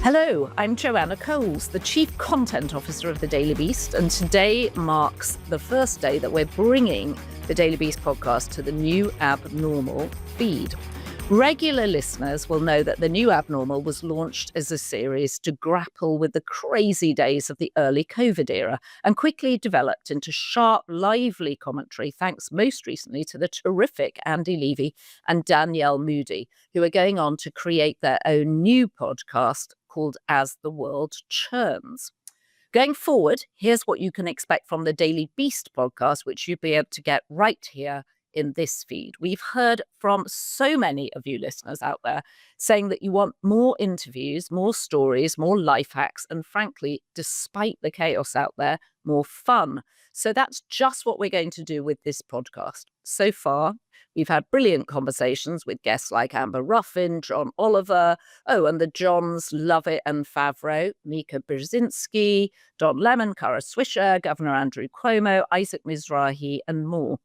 Hello, I'm Joanna Coles, the Chief Content Officer of the Daily Beast, and today marks the first day that we're bringing the Daily Beast podcast to the new abnormal feed. Regular listeners will know that the new abnormal was launched as a series to grapple with the crazy days of the early COVID era and quickly developed into sharp, lively commentary, thanks most recently to the terrific Andy Levy and Danielle Moody, who are going on to create their own new podcast called As the World Churns. Going forward, here's what you can expect from the Daily Beast podcast, which you'll be able to get right here in this feed. We've heard from so many of you listeners out there saying that you want more interviews, more stories, more life hacks, and frankly, despite the chaos out there, more fun. So that's just what we're going to do with this podcast. So far, we've had brilliant conversations with guests like Amber Ruffin, John Oliver, and the Johns Lovett and Favreau, Mika Brzezinski, Don Lemon, Kara Swisher, Governor Andrew Cuomo, Isaac Mizrahi, and more.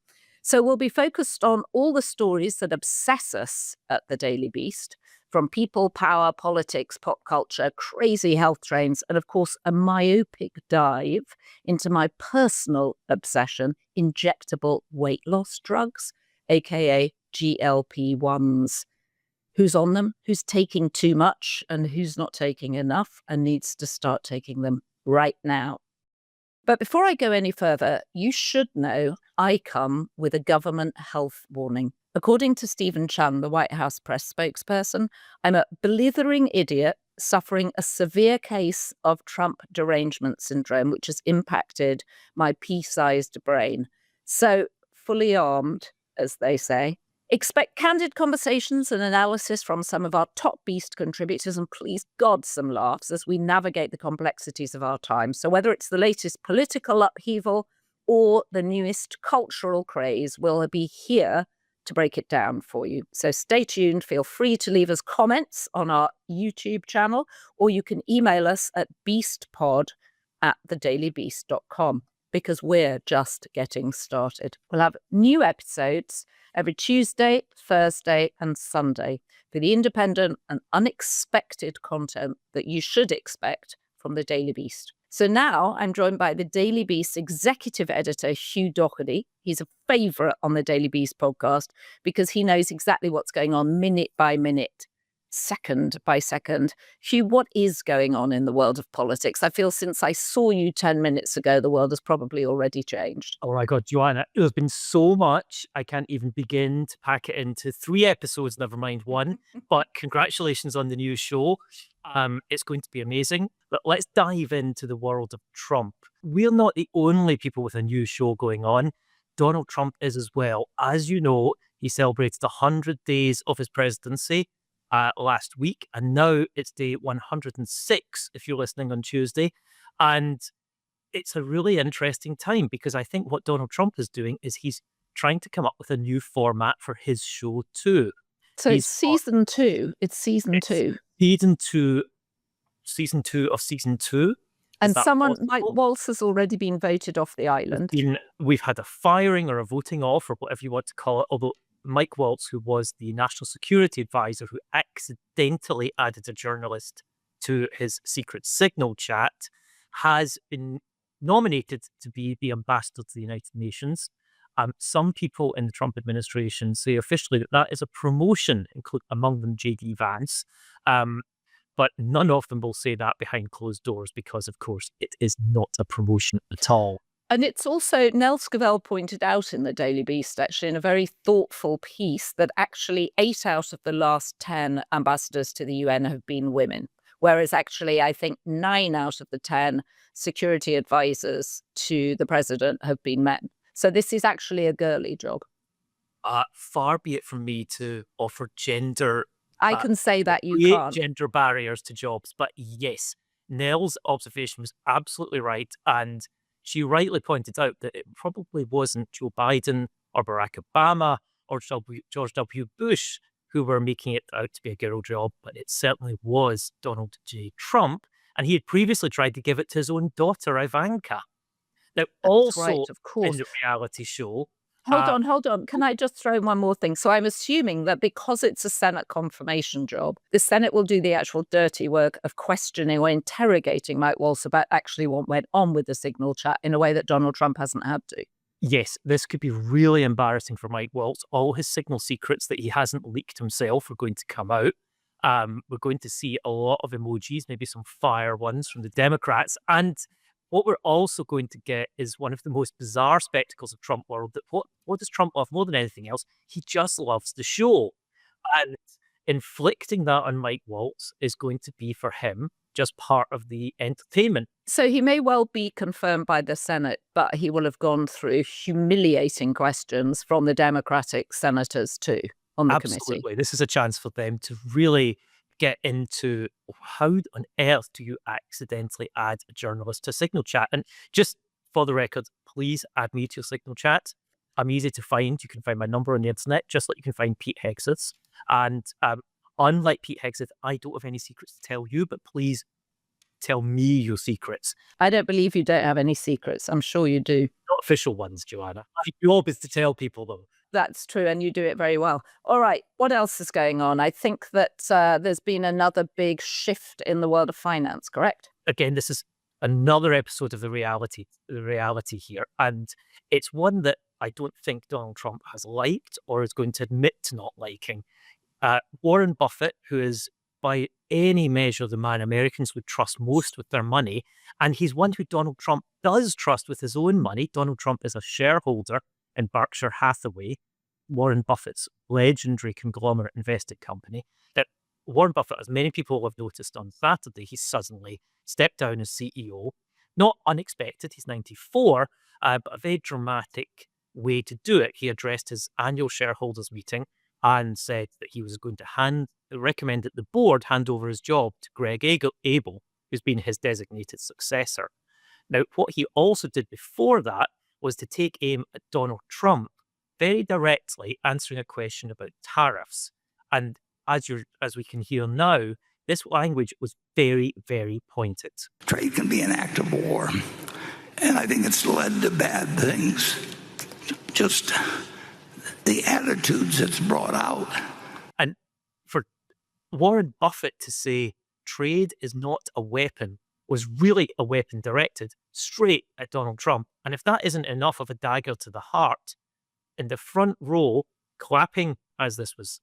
So we'll be focused on all the stories that obsess us at the Daily Beast, from people, power, politics, pop culture, crazy health trends, and of course, a myopic dive into my personal obsession, injectable weight loss drugs, aka GLP-1s. Who's on them, who's taking too much, and who's not taking enough and needs to start taking them right now. But before I go any further, you should know I come with a government health warning. According to Stephen Chan, the White House press spokesperson, I'm a blithering idiot suffering a severe case of Trump derangement syndrome, which has impacted my pea-sized brain. So, fully armed, as they say. Expect candid conversations and analysis from some of our top Beast contributors, and please God, some laughs as we navigate the complexities of our time. So whether it's the latest political upheaval or the newest cultural craze, we'll be here to break it down for you. So stay tuned. Feel free to leave us comments on our YouTube channel, or you can email us at beastpod@thedailybeast.com, because we're just getting started. We'll have new episodes every Tuesday, Thursday, and Sunday for the independent and unexpected content that you should expect from the Daily Beast. So now I'm joined by the Daily Beast executive editor, Hugh Dougherty. He's a favorite on the Daily Beast podcast because he knows exactly what's going on minute by minute, second by second. Hugh, what is going on in the world of politics? I feel since I saw you 10 minutes ago, the world has probably already changed. Oh my God, Joanna, there's been so much. I can't even begin to pack it into 3 episodes, never mind one. But congratulations on the new show. It's going to be amazing. But let's dive into the world of Trump. We're not the only people with a new show going on. Donald Trump is as well. As you know, he celebrated 100 days of his presidency last week, and now it's day 106 if you're listening on Tuesday. And it's a really interesting time because I think what Donald Trump is doing is he's trying to come up with a new format for his show too. So it's season two. It's season two. Season two of season two. And someone, Mike Waltz, has already been voted off the island. We've had a firing or a voting off or whatever you want to call it, although Mike Waltz, who was the national security advisor who accidentally added a journalist to his secret signal chat, has been nominated to be the ambassador to the United Nations. Some people in the Trump administration say officially that is a promotion, among them J.D. Vance. But none of them will say that behind closed doors because, of course, it is not a promotion at all. And it's also, Nell Scovell pointed out in the Daily Beast, actually, in a very thoughtful piece, that actually 8 out of the last 10 ambassadors to the UN have been women. Whereas actually, I think 9 out of the 10 security advisors to the president have been men. So this is actually a girly job. Far be it from me to offer gender... I can say that you can't. Gender barriers to jobs. But yes, Nell's observation was absolutely right. And she rightly pointed out that it probably wasn't Joe Biden or Barack Obama or George W. Bush who were making it out to be a girl job, but it certainly was Donald J. Trump. And he had previously tried to give it to his own daughter, Ivanka. Now, also right, of course, in the reality show, Hold on. Can I just throw in one more thing? So I'm assuming that because it's a Senate confirmation job, the Senate will do the actual dirty work of questioning or interrogating Mike Waltz about actually what went on with the signal chat in a way that Donald Trump hasn't had to. Yes, this could be really embarrassing for Mike Waltz. All his signal secrets that he hasn't leaked himself are going to come out. We're going to see a lot of emojis, maybe some fire ones from the Democrats. And what we're also going to get is one of the most bizarre spectacles of Trump world. That what does Trump love more than anything else? He just loves the show. And inflicting that on Mike Waltz is going to be for him just part of the entertainment. So he may well be confirmed by the Senate, but he will have gone through humiliating questions from the Democratic senators too on the committee. Absolutely. This is a chance for them to really get into how on earth do you accidentally add a journalist to Signal Chat? And just for the record, please add me to your Signal Chat. I'm easy to find. You can find my number on the internet, just like you can find Pete Hegseth's. And unlike Pete Hegseth, I don't have any secrets to tell you, but please tell me your secrets. I don't believe you don't have any secrets. I'm sure you do. Not official ones, Joanna. Your job is to tell people, though. That's true, and you do it very well. All right, what else is going on? I think that there's been another big shift in the world of finance, correct? Again, this is another episode of the reality here, and it's one that I don't think Donald Trump has liked or is going to admit to not liking. Warren Buffett, who is by any measure the man Americans would trust most with their money, and he's one who Donald Trump does trust with his own money. Donald Trump is a shareholder in Berkshire Hathaway, Warren Buffett's legendary conglomerate investing company. That Warren Buffett, as many people have noticed on Saturday, he suddenly stepped down as CEO. Not unexpected, he's 94, but a very dramatic way to do it. He addressed his annual shareholders meeting and said that he was going to recommend that the board hand over his job to Greg Abel, who's been his designated successor. Now, what he also did before that was to take aim at Donald Trump, very directly answering a question about tariffs. And as we can hear now, this language was very, very pointed. Trade can be an act of war, and I think it's led to bad things. Just the attitudes it's brought out. And for Warren Buffett to say trade is not a weapon was really a weapon directed straight at Donald Trump. And if that isn't enough of a dagger to the heart, in the front row, clapping as this was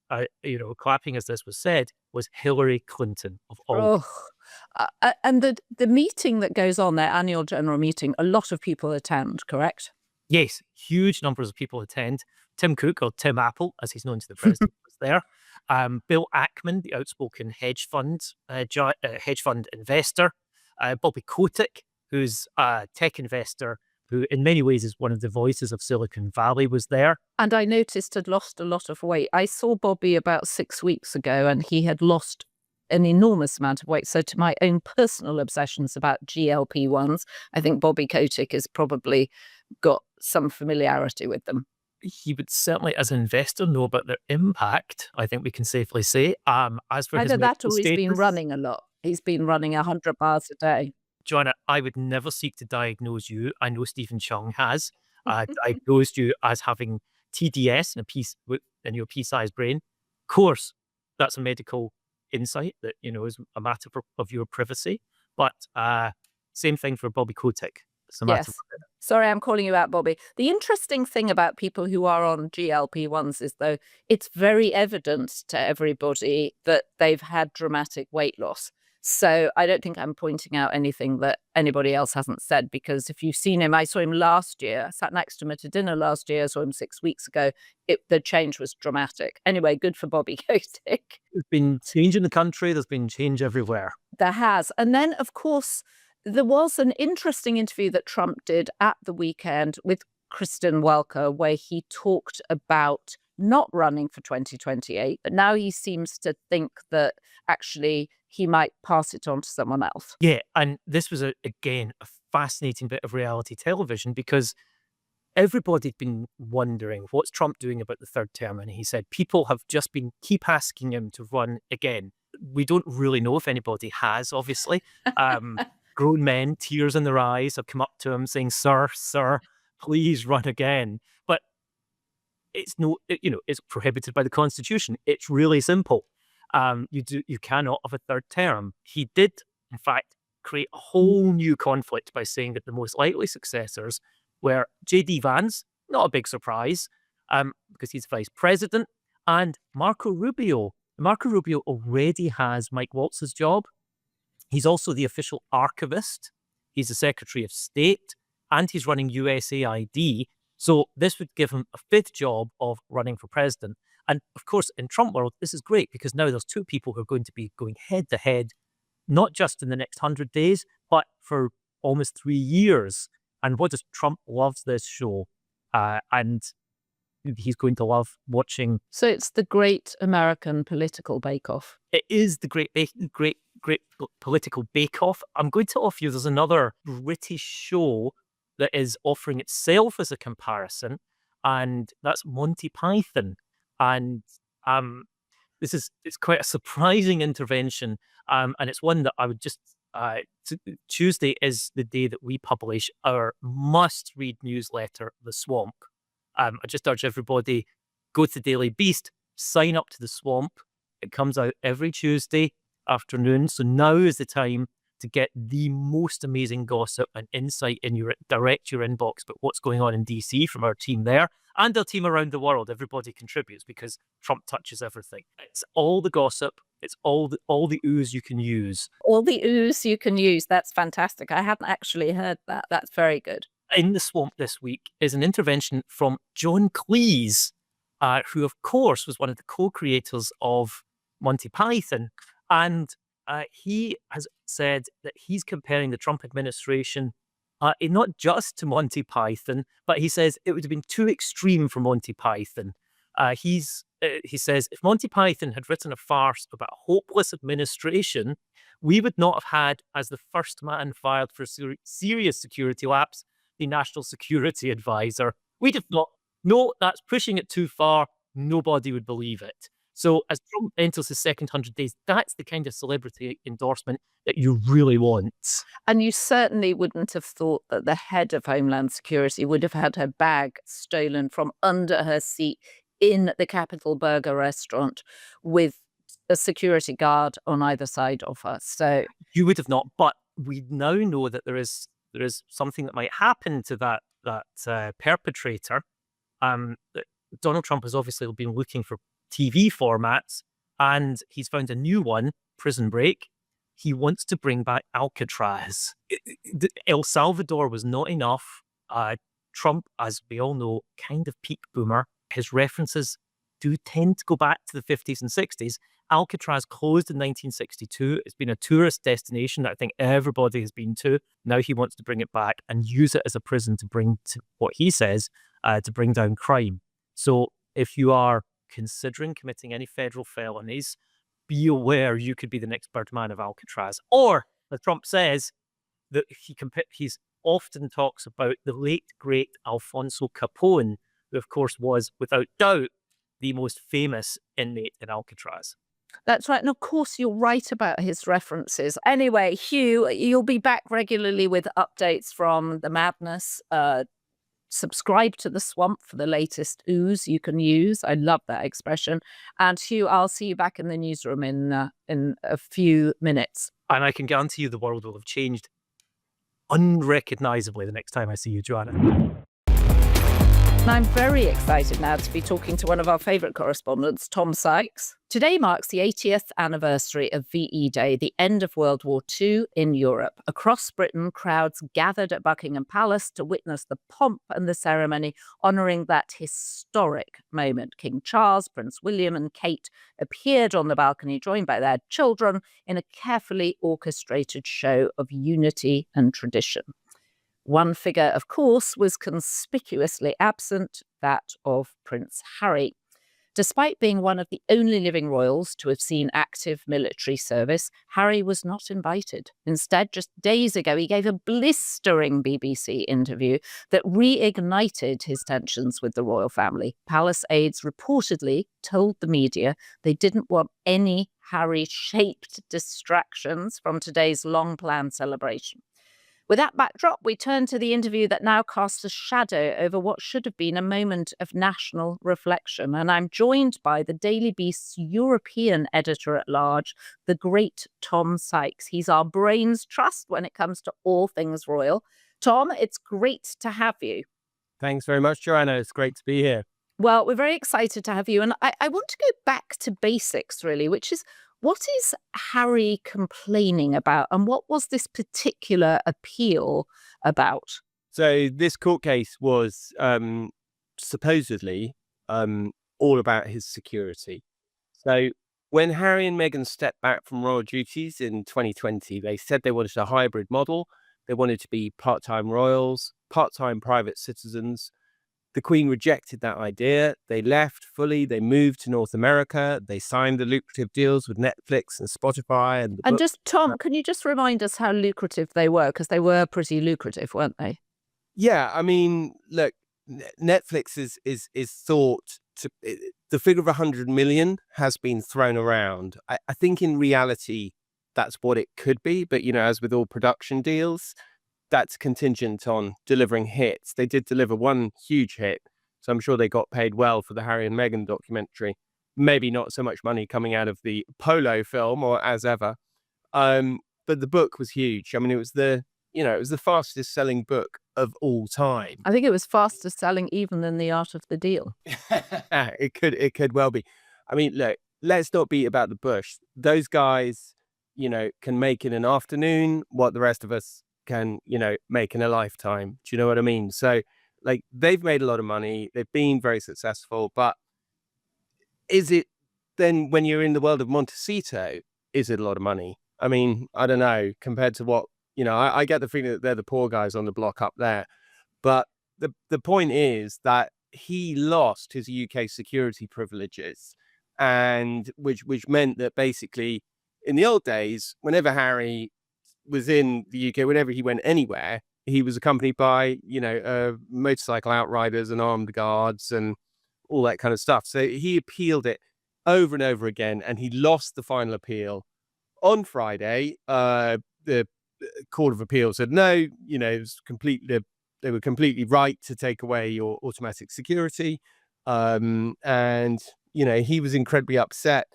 said, was Hillary Clinton of all. And the meeting that goes on, their annual general meeting, a lot of people attend, correct? Yes, huge numbers of people attend. Tim Cook, or Tim Apple, as he's known to the president, was there. Bill Ackman, the outspoken hedge fund investor. Bobby Kotick, who's a tech investor, who in many ways is one of the voices of Silicon Valley, was there. And I noticed had lost a lot of weight. I saw Bobby about 6 weeks ago, and he had lost an enormous amount of weight. So to my own personal obsessions about GLP-1s, I think Bobby Kotick has probably got some familiarity with them. He would certainly, as an investor, know about their impact, I think we can safely say. As for Either that or he's been running a lot. He's been running 100 miles a day. Joanna, I would never seek to diagnose you. I know Stephen Chung has diagnosed you as having TDS in your pea-sized brain. Of course, that's a medical insight that is a matter of your privacy. But same thing for Bobby Kotick. It's a matter of Sorry, I'm calling you out, Bobby. The interesting thing about people who are on GLP-1s is, though, it's very evident to everybody that they've had dramatic weight loss. So I don't think I'm pointing out anything that anybody else hasn't said, because if you've seen him, I saw him last year, I sat next to him at a dinner last year, I saw him 6 weeks ago. The change was dramatic. Anyway, good for Bobby Kotick. There's been change in the country. There's been change everywhere. There has. And then, of course, there was an interesting interview that Trump did at the weekend with Kristen Welker, where he talked about not running for 2028, but now he seems to think that actually he might pass it on to someone else. Yeah, and this was, again, a fascinating bit of reality television, because everybody'd been wondering, what's Trump doing about the third term? And he said people have just been keep asking him to run again. We don't really know if anybody has, obviously. Grown men, tears in their eyes, have come up to him saying, sir, please run again. But it's prohibited by the Constitution. It's really simple. You cannot have a third term. He did, in fact, create a whole new conflict by saying that the most likely successors were J.D. Vance, not a big surprise, because he's vice president, and Marco Rubio. Marco Rubio already has Mike Waltz's job. He's also the official archivist. He's the Secretary of State, and he's running USAID. So this would give him a fifth job of running for president. And of course, in Trump world, this is great because now there's two people who are going to be going head to head, not just in the next 100 days, but for almost 3 years. And what does Trump loves this show? And he's going to love watching. So it's the great American political bake-off. It is the great political bake-off. I'm going to offer you, there's another British show that is offering itself as a comparison, and that's Monty Python. And it's quite a surprising intervention, and it's one that I would just Tuesday is the day that we publish our must-read newsletter, The Swamp. I just urge everybody, go to the Daily Beast, sign up to The Swamp. It comes out every Tuesday afternoon. So now is the time to get the most amazing gossip and insight in your inbox about what's going on in DC from our team there and our team around the world. Everybody contributes because Trump touches everything. It's all the gossip. It's all the ooze you can use. All the ooze you can use. That's fantastic. I hadn't actually heard that. That's very good. In The Swamp this week is an intervention from John Cleese, who, of course, was one of the co-creators of Monty Python. And he has said that he's comparing the Trump administration not just to Monty Python, but he says it would have been too extreme for Monty Python. He says, if Monty Python had written a farce about a hopeless administration, we would not have had, as the first man fired for serious security lapse, the National Security Advisor. We'd have thought, no, that's pushing it too far. Nobody would believe it. So as Trump enters his second 100 days, that's the kind of celebrity endorsement that you really want. And you certainly wouldn't have thought that the head of Homeland Security would have had her bag stolen from under her seat in the Capital Burger restaurant with a security guard on either side of her. So you would have not, but we now know that there is something that might happen to that perpetrator. Donald Trump has obviously been looking for TV formats, and he's found a new one, Prison Break. He wants to bring back Alcatraz. El Salvador was not enough. Trump, as we all know, kind of peak boomer. His references do tend to go back to the 50s and 60s. Alcatraz closed in 1962. It's been a tourist destination that I think everybody has been to. Now he wants to bring it back and use it as a prison to bring to what he says to bring down crime. So if you are considering committing any federal felonies, be aware you could be the next Birdman of Alcatraz. Or, as Trump says, that he's often talks about the late, great Alfonso Capone, who, of course, was, without doubt, the most famous inmate in Alcatraz. That's right. And of course, you're right about his references. Anyway, Hugh, you'll be back regularly with updates from the madness. Subscribe to The Swamp for the latest ooze you can use. I love that expression. And Hugh, I'll see you back in the newsroom in a few minutes. And I can guarantee you the world will have changed unrecognizably the next time I see you, Joanna. And I'm very excited now to be talking to one of our favourite correspondents, Tom Sykes. Today marks the 80th anniversary of VE Day, the end of World War II in Europe. Across Britain, crowds gathered at Buckingham Palace to witness the pomp and the ceremony honouring that historic moment. King Charles, Prince William and Kate appeared on the balcony, joined by their children, in a carefully orchestrated show of unity and tradition. One figure, of course, was conspicuously absent, that of Prince Harry. Despite being one of the only living royals to have seen active military service, Harry was not invited. Instead, just days ago, he gave a blistering BBC interview that reignited his tensions with the royal family. Palace aides reportedly told the media they didn't want any Harry-shaped distractions from today's long-planned celebration. With that backdrop, we turn to the interview that now casts a shadow over what should have been a moment of national reflection. And I'm joined by the Daily Beast's European editor-at-large, the great Tom Sykes. He's our brains trust when it comes to all things royal. Tom, it's great to have you. Thanks very much, Joanna. It's great to be here. Well, we're very excited to have you. And I want to go back to basics, really, which is, what is Harry complaining about? And what was this particular appeal about? So this court case was supposedly all about his security. So when Harry and Meghan stepped back from royal duties in 2020, they said they wanted a hybrid model. They wanted to be part-time royals, part-time private citizens. The Queen rejected that idea. They left fully. They moved to North America. They signed the lucrative deals with Netflix and Spotify. And just, Tom, can you just remind us how lucrative they were? Because they were pretty lucrative, weren't they? Yeah, I mean, look, Netflix is thought to, the figure of 100 million has been thrown around. I think in reality, that's what it could be. But, as with all production deals, that's contingent on delivering hits. They did deliver one huge hit, so I'm sure they got paid well for the Harry and Meghan documentary. Maybe not so much money coming out of the Polo film or As Ever, but the book was huge. I mean, it was the fastest selling book of all time. I think it was faster selling even than The Art of the Deal. It could well be. I mean, look, let's not beat about the bush. Those guys, can make in an afternoon what the rest of us can, make in a lifetime. Do you know what I mean? So, they've made a lot of money. They've been very successful. But is it then, when you're in the world of Montecito, is it a lot of money? I mean, I don't know, compared to what, I get the feeling that they're the poor guys on the block up there. But the point is that he lost his UK security privileges, and which meant that basically in the old days, whenever Harry was in the UK, whenever he went anywhere, he was accompanied by, motorcycle outriders and armed guards and all that kind of stuff. So he appealed it over and over again, and he lost the final appeal. On Friday, the Court of Appeal said, no, it was they were completely right to take away your automatic security. And, he was incredibly upset.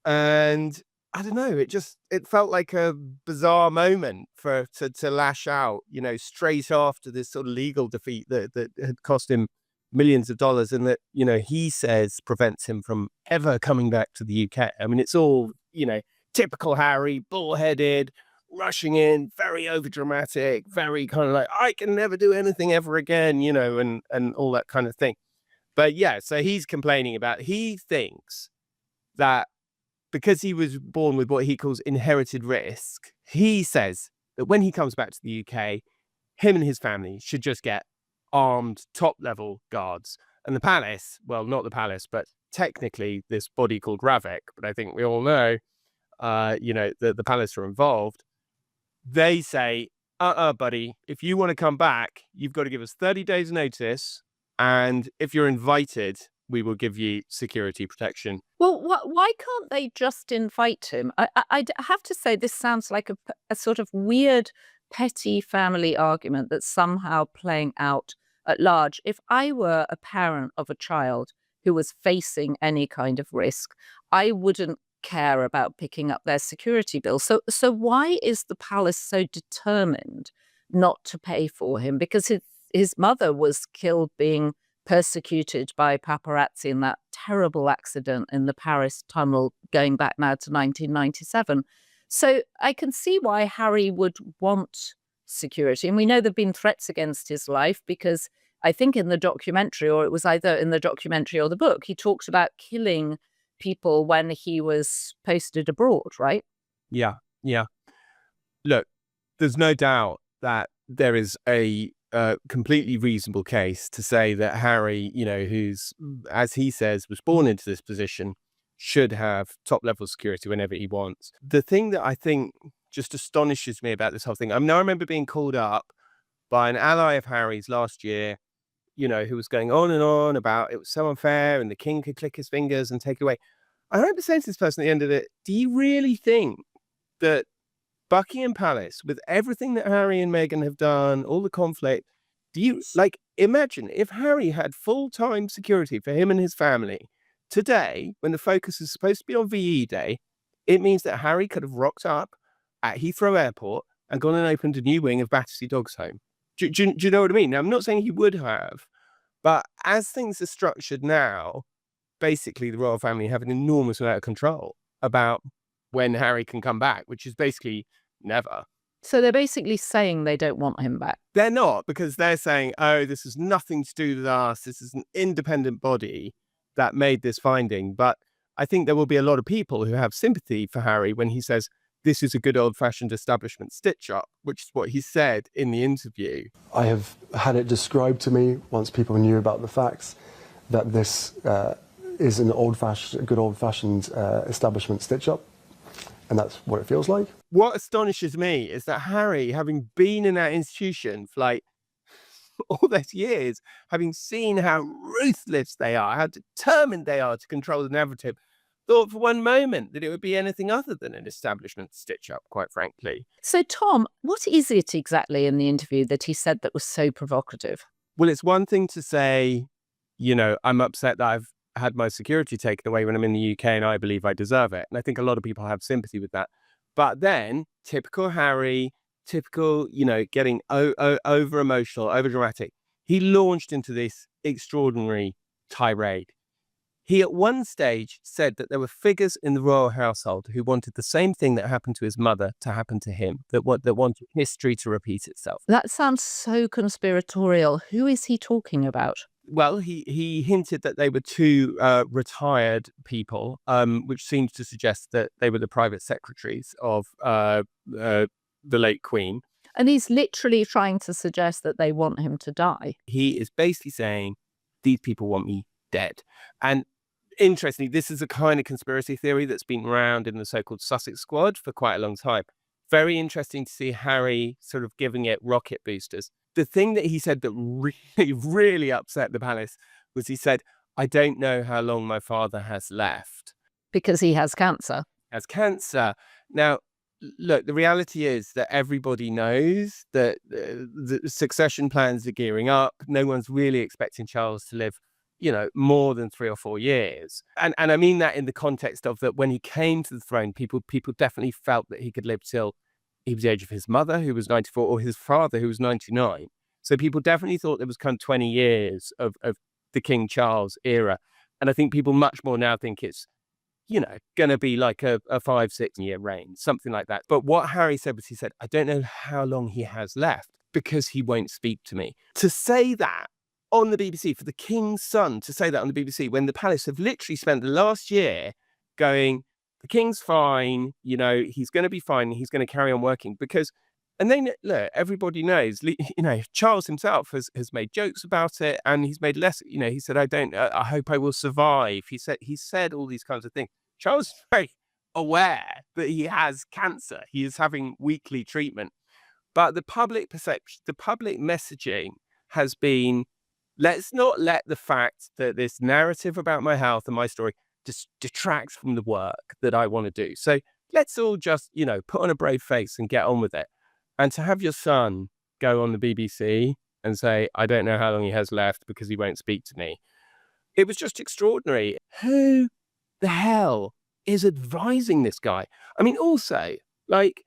And I don't know, it felt like a bizarre moment to lash out, straight after this sort of legal defeat that had cost him millions of dollars, and that, he says prevents him from ever coming back to the UK. I mean, it's all, typical Harry, bullheaded, rushing in, very overdramatic, very kind of like, I can never do anything ever again, and all that kind of thing. But yeah, so he's complaining about, he thinks that because he was born with what he calls inherited risk, he says that when he comes back to the UK, him and his family should just get armed top-level guards. And the palace, well, not the palace, but technically this body called Ravik, but I think we all know, the palace are involved. They say, buddy, if you want to come back, you've got to give us 30 days notice. And if you're invited, we will give you security protection. Well, why can't they just invite him? I have to say, this sounds like a sort of weird, petty family argument that's somehow playing out at large. If I were a parent of a child who was facing any kind of risk, I wouldn't care about picking up their security bill. So why is the palace so determined not to pay for him? Because his mother was killed being persecuted by paparazzi in that terrible accident in the Paris tunnel going back now to 1997. So I can see why Harry would want security. And we know there have been threats against his life, because I think in the documentary, or it was either in the documentary or the book, he talks about killing people when he was posted abroad, right? Yeah. Look, there's no doubt that there is a completely reasonable case to say that Harry, who's, as he says, was born into this position, should have top-level security whenever he wants. The thing that I think just astonishes me about this whole thing, I remember being called up by an ally of Harry's last year, who was going on and on about it was so unfair and the king could click his fingers and take it away. I remember saying to this person at the end of it, do you really think that Buckingham Palace, with everything that Harry and Meghan have done, all the conflict, do you, like, imagine if Harry had full-time security for him and his family today, when the focus is supposed to be on VE Day, it means that Harry could have rocked up at Heathrow Airport and gone and opened a new wing of Battersea Dogs Home. Do you know what I mean? Now, I'm not saying he would have, but as things are structured now, basically the royal family have an enormous amount of control about when Harry can come back, which is basically never. So they're basically saying they don't want him back. They're not, because they're saying, oh, this has nothing to do with us. This is an independent body that made this finding. But I think there will be a lot of people who have sympathy for Harry when he says, this is a good old-fashioned establishment stitch-up, which is what he said in the interview. I have had it described to me, once people knew about the facts, that this is an good old-fashioned establishment stitch-up. And that's what it feels like. What astonishes me is that Harry, having been in that institution for like all those years, having seen how ruthless they are, how determined they are to control the narrative, thought for one moment that it would be anything other than an establishment stitch-up, quite frankly. So, Tom, what is it exactly in the interview that he said that was so provocative? Well, it's one thing to say, you know, I'm upset that I've had my security taken away when I'm in the UK and I believe I deserve it. And I think a lot of people have sympathy with that. But then, typical Harry, typical, you know, getting over emotional, over dramatic, he launched into this extraordinary tirade. He at one stage said that there were figures in the royal household who wanted the same thing that happened to his mother to happen to him, that wanted history to repeat itself. That sounds so conspiratorial. Who is he talking about? Well, he hinted that they were two retired people, which seems to suggest that they were the private secretaries of the late Queen. And he's literally trying to suggest that they want him to die. He is basically saying, these people want me dead. And interestingly, this is a kind of conspiracy theory that's been around in the so-called Sussex Squad for quite a long time. Very interesting to see Harry sort of giving it rocket boosters. The thing that he said that really, really upset the palace was he said, I don't know how long my father has left. Because he has cancer. Has cancer. Now, look, the reality is that everybody knows that the succession plans are gearing up. No one's really expecting Charles to live, you know, more than 3 or 4 years. And I mean that in the context of that when he came to the throne, people definitely felt that he could live till he was the age of his mother, who was 94, or his father, who was 99. So people definitely thought there was kind of 20 years of the King Charles era. And I think people much more now think it's, you know, going to be like a 5-6 year reign, something like that. But what Harry said was, he said, I don't know how long he has left because he won't speak to me. To say that on the BBC, for the King's son to say that on the BBC, when the palace have literally spent the last year going, the King's fine, you know, he's going to be fine, he's going to carry on working. Because, and then, look, everybody knows, you know, Charles himself has made jokes about it, and he's made less, you know, he said, I hope I will survive. He said all these kinds of things. Charles is very aware that he has cancer. He is having weekly treatment. But the public perception, the public messaging has been, let's not let the fact that this narrative about my health and my story just detracts from the work that I want to do. So let's all just, you know, put on a brave face and get on with it. And to have your son go on the BBC and say, I don't know how long he has left because he won't speak to me. It was just extraordinary. Who the hell is advising this guy? I mean, also, like,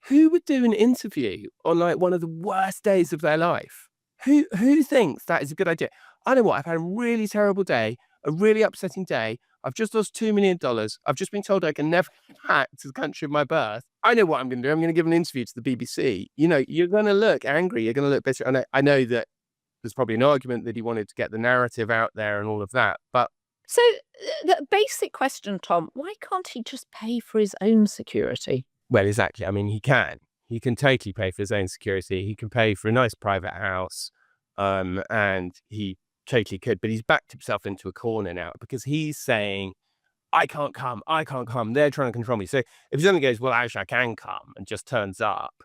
who would do an interview on like one of the worst days of their life? Who thinks that is a good idea? I know what, I've had a really terrible day, a really upsetting day. I've just lost $2 million. I've just been told I can never get back to the country of my birth. I know what I'm going to do. I'm going to give an interview to the BBC. You know, you're going to look angry. You're going to look bitter. And I know that there's probably an argument that he wanted to get the narrative out there and all of that. But So the basic question, Tom, why can't he just pay for his own security? well, exactly. I mean, he can. He can totally pay for his own security. He can pay for a nice private house. And he totally could. But he's backed himself into a corner now because he's saying, I can't come. They're trying to control me. So if he suddenly goes, well, actually, I can come, and just turns up,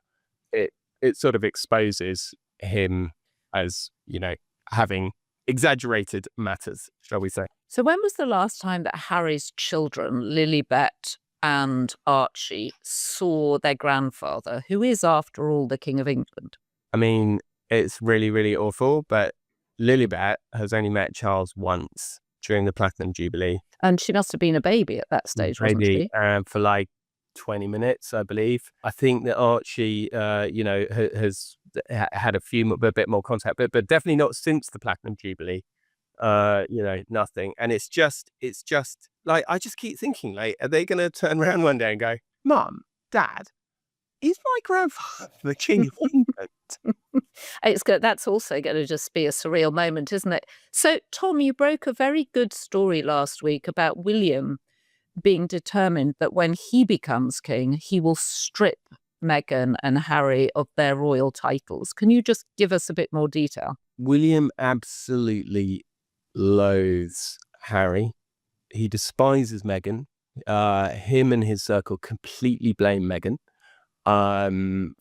it sort of exposes him as, you know, having exaggerated matters, shall we say. So when was the last time that Harry's children, Lilibet and Archie saw their grandfather, who is, after all, the King of England. I mean, it's really, really awful, but Lilibet has only met Charles once during the Platinum Jubilee. And she must have been a baby at that stage, wasn't she? For like 20 minutes, I believe. I think that Archie, has had a bit more contact, but definitely not since the Platinum Jubilee. Nothing. And it's just like, I just keep thinking, like, are they going to turn around one day and go, Mum, Dad, is my grandfather the King of England? It's good. That's also going to just be a surreal moment, isn't it? So, Tom, you broke a very good story last week about William being determined that when he becomes king, he will strip Meghan and Harry of their royal titles. Can you just give us a bit more detail? William absolutely loathes Harry. He despises Meghan. Him and his circle completely blame Meghan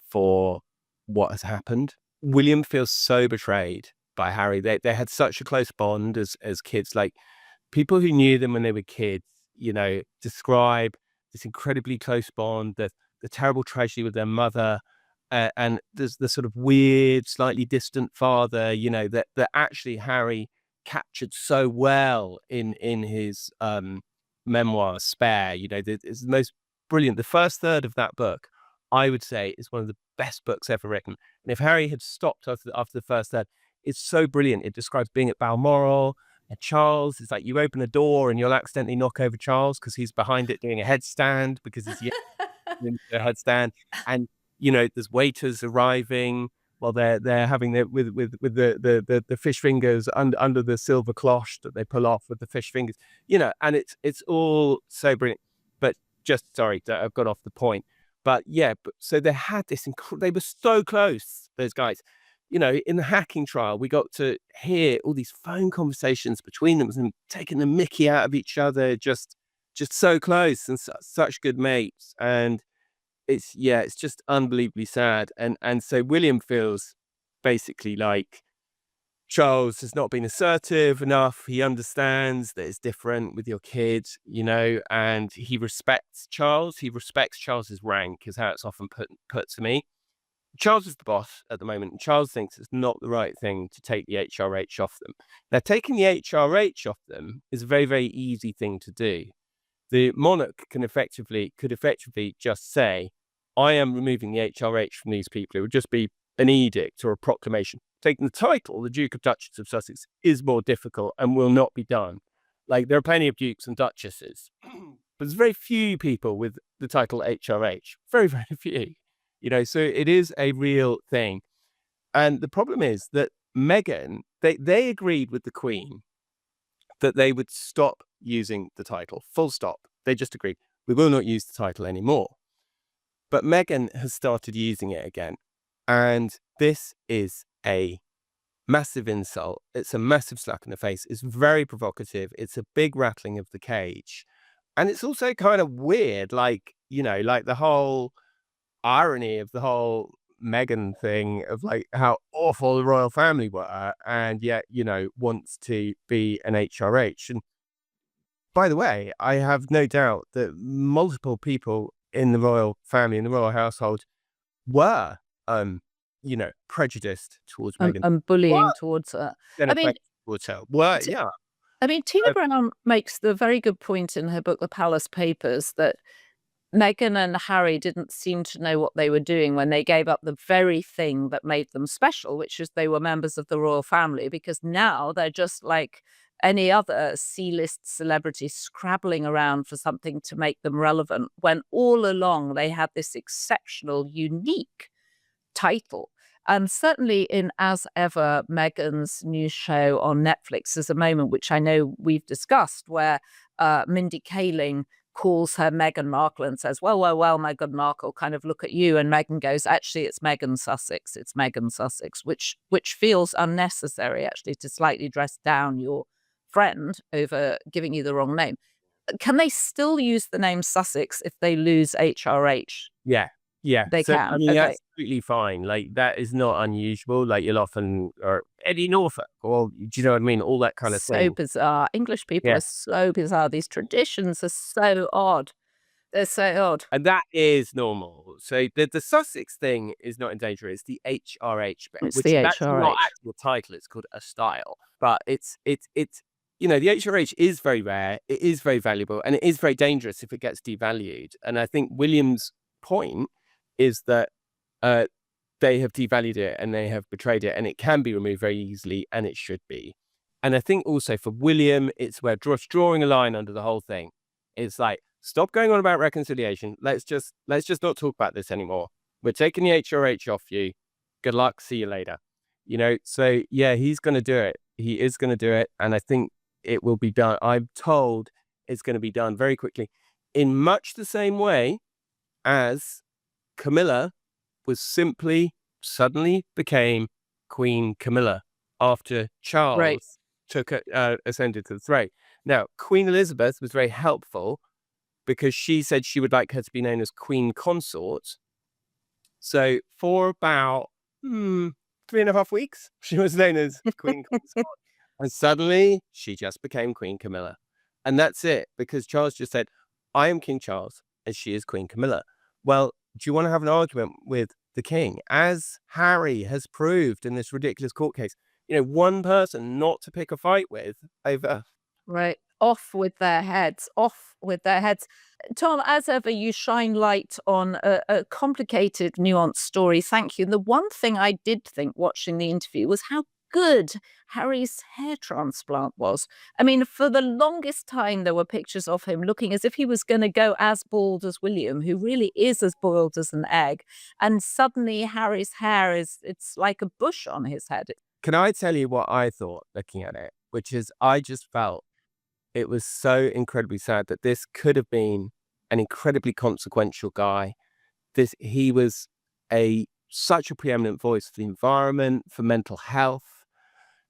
for what has happened. William feels so betrayed by Harry. They had such a close bond as kids. Like, people who knew them when they were kids, describe this incredibly close bond, the terrible tragedy with their mother, and there's the sort of weird, slightly distant father, that actually Harry captured so well in his memoir, Spare. It's the most brilliant. The first third of that book, I would say, is one of the best books ever written. And if Harry had stopped after the first third, it's so brilliant. It describes being at Balmoral. And Charles, it's like you open a door and you'll accidentally knock over Charles because he's behind it doing a headstand because he's in the headstand. And, there's waiters arriving while they're having with the fish fingers under the silver cloche that they pull off with the fish fingers, and it's all so brilliant. But just, sorry, I've got off the point. But yeah, so they had this, they were so close, those guys. In the hacking trial, we got to hear all these phone conversations between them and taking the mickey out of each other, just so close and such good mates. And it's just unbelievably sad. And so William feels basically like Charles has not been assertive enough. He understands that it's different with your kids, and he respects Charles. He respects Charles's rank, is how it's often put to me. Charles is the boss at the moment, and Charles thinks it's not the right thing to take the HRH off them. Now, taking the HRH off them is a very, very easy thing to do. The monarch could effectively just say, I am removing the HRH from these people. It would just be an edict or a proclamation. Taking the title, the Duke of Duchess of Sussex, is more difficult and will not be done. Like, there are plenty of dukes and duchesses, but there's very few people with the title HRH. Very, very few. So it is a real thing. And the problem is that Meghan, they agreed with the Queen that they would stop using the title, full stop. They just agreed, we will not use the title anymore. But Meghan has started using it again. And this is a massive insult. It's a massive slap in the face. It's very provocative. It's a big rattling of the cage. And it's also kind of weird, like the whole irony of the whole Meghan thing of like how awful the royal family were, and yet wants to be an HRH. And by the way, I have no doubt that multiple people in the royal family, in the royal household, were prejudiced towards Meghan and bullying towards her. Towards her. Yeah. I mean, Tina Brown makes the very good point in her book, The Palace Papers, that Meghan and Harry didn't seem to know what they were doing when they gave up the very thing that made them special, which is they were members of the royal family, because now they're just like any other C-list celebrity scrabbling around for something to make them relevant, when all along they had this exceptional, unique title. And certainly in As Ever, Meghan's new show on Netflix, there's a moment which I know we've discussed where Mindy Kaling calls her Meghan Markle and says, well, Meghan Markle, kind of look at you. And Meghan goes, actually, it's Meghan Sussex. It's Meghan Sussex, which feels unnecessary, actually, to slightly dress down your friend over giving you the wrong name. Can they still use the name Sussex if they lose HRH? Yeah. They can. I mean, that's completely fine. Like, that is not unusual. Like, you'll often, or Eddie Norfolk, or do you know what I mean? All that kind of thing. So bizarre. English people are so bizarre. These traditions are so odd. They're so odd. And that is normal. So the Sussex thing is not in danger. It's the HRH bit, It's which the that's not HRH. actually a title. It's called a style. But it's you know, the HRH is very rare. It is very valuable, and it is very dangerous if it gets devalued. And I think William's point is that they have devalued it and they have betrayed it, and it can be removed very easily, and it should be. And I think also for William, it's where just drawing a line under the whole thing. It's like, stop going on about reconciliation. Let's just not talk about this anymore. We're taking the HRH off you. Good luck. See you later. You know, so yeah, he's going to do it. He is going to do it. And I think it will be done. I'm told it's going to be done very quickly, in much the same way as Camilla was simply suddenly became Queen Camilla after Charles ascended to the throne. Now, Queen Elizabeth was very helpful because she said she would like her to be known as Queen Consort. So for about 3.5 weeks, she was known as Queen Consort. And suddenly she just became Queen Camilla. And that's it, because Charles just said, I am King Charles and she is Queen Camilla. Well, do you want to have an argument with the king? As Harry has proved in this ridiculous court case, you know, one person not to pick a fight with over. Right. Off with their heads. Off with their heads. Tom, as ever, you shine light on a complicated, nuanced story. Thank you. And the one thing I did think watching the interview was how good Harry's hair transplant was. I mean, for the longest time, there were pictures of him looking as if he was going to go as bald as William, who really is as boiled as an egg. And suddenly Harry's hair it's like a bush on his head. Can I tell you what I thought looking at it? Which is, I just felt it was so incredibly sad that this could have been an incredibly consequential guy. He was such a preeminent voice for the environment, for mental health.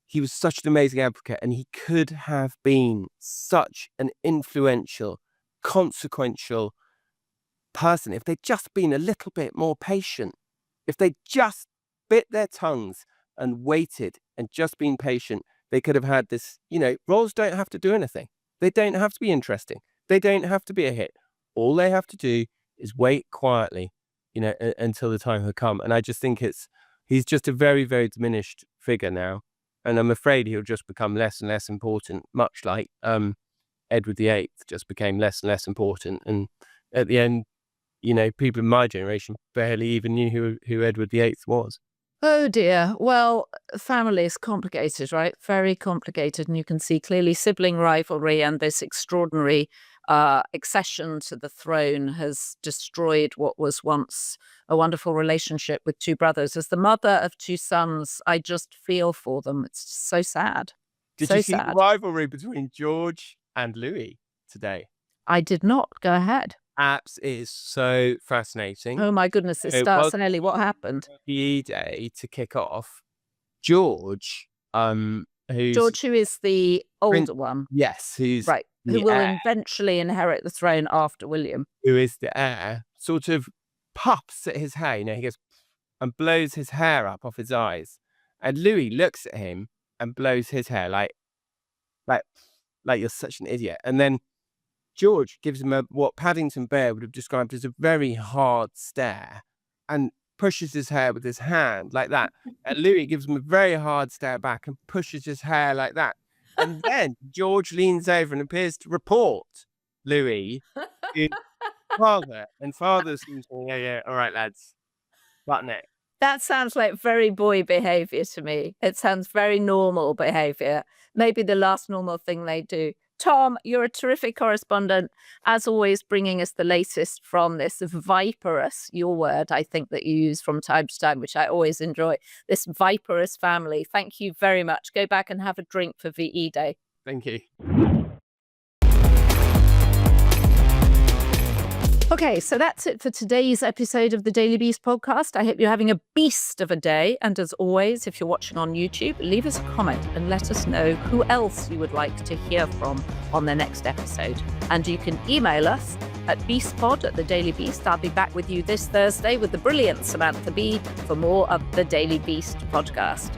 He was such an amazing advocate, and he could have been such an influential, consequential person if they'd just been a little bit more patient. If they just bit their tongues and waited and just been patient, they could have had this, you know, roles don't have to do anything. They don't have to be interesting. They don't have to be a hit. All they have to do is wait quietly, you know, until the time will come. And I just think he's just a very, very diminished figure now. And I'm afraid he'll just become less and less important, much like Edward VIII just became less and less important. And at the end, you know, people in my generation barely even knew who Edward VIII was. Oh dear. Well, family is complicated, right? Very complicated. And you can see clearly sibling rivalry and this extraordinary accession to the throne has destroyed what was once a wonderful relationship with two brothers. As the mother of two sons, I just feel for them. It's so sad. Did so you see sad. the rivalry between George and Louis today? I did not. Go ahead. Apps is so fascinating. Oh my goodness, it starts early. What happened? Day to kick off. George, who is the older one. Yes, who's right, who will eventually inherit the throne after William. Who is the heir, sort of puffs at his hair, you know, he goes and blows his hair up off his eyes. And Louis looks at him and blows his hair like you're such an idiot. And then George gives him what Paddington Bear would have described as a very hard stare and pushes his hair with his hand like that. And Louis gives him a very hard stare back and pushes his hair like that. And then George leans over and appears to report Louis to father. And father seems to yeah, all right, lads, button it. That sounds like very boy behavior to me. It sounds very normal behavior. Maybe the last normal thing they do. Tom, you're a terrific correspondent, as always, bringing us the latest from this viperous, your word, I think, that you use from time to time, which I always enjoy, this viperous family. Thank you very much. Go back and have a drink for VE Day. Thank you. Okay, so that's it for today's episode of the Daily Beast podcast. I hope you're having a beast of a day. And as always, if you're watching on YouTube, leave us a comment and let us know who else you would like to hear from on the next episode. And you can email us at beastpod@The Daily Beast. I'll be back with you this Thursday with the brilliant Samantha Bee for more of the Daily Beast podcast.